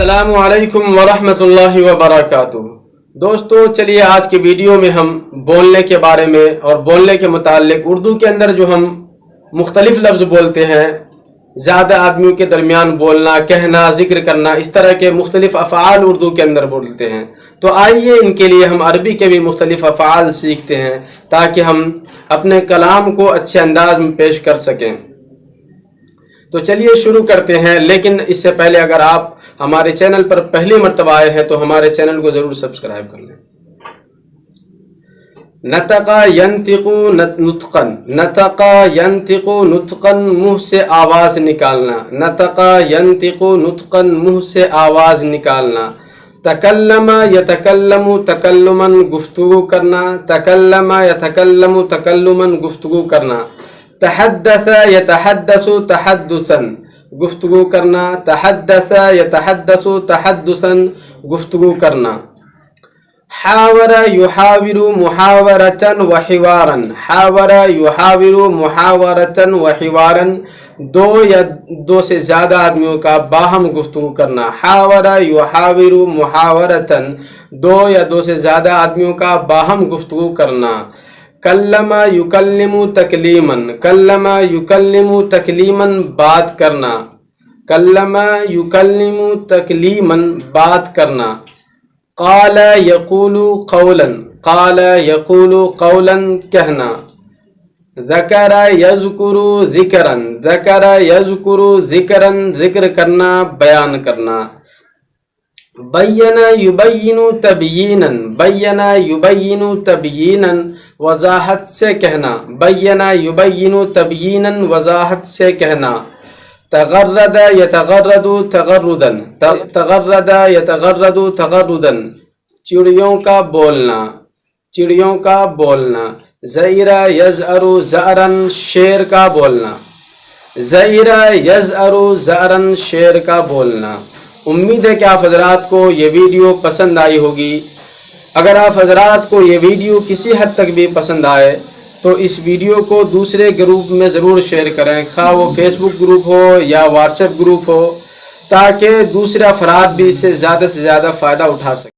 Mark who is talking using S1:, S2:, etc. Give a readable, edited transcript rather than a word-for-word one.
S1: السلام علیکم ورحمۃ اللہ وبرکاتہ۔ دوستو چلیے آج کی ویڈیو میں ہم بولنے کے بارے میں اور بولنے کے متعلق اردو کے اندر جو ہم مختلف لفظ بولتے ہیں، زیادہ آدمیوں کے درمیان بولنا، کہنا، ذکر کرنا، اس طرح کے مختلف افعال اردو کے اندر بولتے ہیں۔ تو آئیے ان کے لیے ہم عربی کے بھی مختلف افعال سیکھتے ہیں تاکہ ہم اپنے کلام کو اچھے انداز میں پیش کر سکیں۔ تو چلیے شروع کرتے ہیں، لیکن اس سے پہلے اگر آپ ہمارے چینل پر پہلی مرتبہ آئے ہیں تو ہمارے چینل کو ضرور سبسکرائب کر لیں۔ نطقا ینطقو نطقا، نطقا ینطقو نطقا، منہ سے آواز نکالنا۔ نطقا ینطقو نطقا، منہ سے آواز نکالنا۔ تکلم یتکلم تکلما، گفتگو کرنا۔ تکلم یتکلم تکلما، گفتگو کرنا۔ تحدث یتحدث تحدثا، گفتگو کرنا۔ تحدث یتحدث تحدثا، گفتگو کرنا۔ حاور یحاور محاورة وحوارا، حاور یحاور محاورة وحوارا، دو یا دو سے زیادہ آدمیوں کا باہم گفتگو کرنا۔ حاور یحاور محاورة، دو یا دو سے زیادہ آدمیوں کا باہم گفتگو کرنا۔ کلم یکلم تکلیما، کلم یکلم تکلیما، بات کرنا۔ کلم یکلم تکلیما، بات کرنا۔ قال یقول قولا، قال یقول قولا، کہنا۔ ذکر یذکر ذکرا، ذکر یذکر ذکرا، ذکر کرنا، بیان کرنا۔ بین یبین تبیینا، بین یبین تبیینا، وضاحت سے کہنا۔ بین یبین تبیینا، وضاحت سے کہنا۔ تغرد یتغرد تغردا، تغرد یتغرد تغردا، چڑیوں کا بولنا، چڑیوں کا بولنا۔ زئر یزأر زأرا، شیر کا بولنا۔ زئر یزأر زأرا، شیر کا بولنا۔ امید ہے کہ آپ حضرات کو یہ ویڈیو پسند آئی ہوگی۔ اگر آپ حضرات کو یہ ویڈیو کسی حد تک بھی پسند آئے تو اس ویڈیو کو دوسرے گروپ میں ضرور شیئر کریں، خواہ وہ فیس بک گروپ ہو یا واٹس ایپ گروپ ہو، تاکہ دوسرے افراد بھی اس سے زیادہ فائدہ اٹھا سکیں۔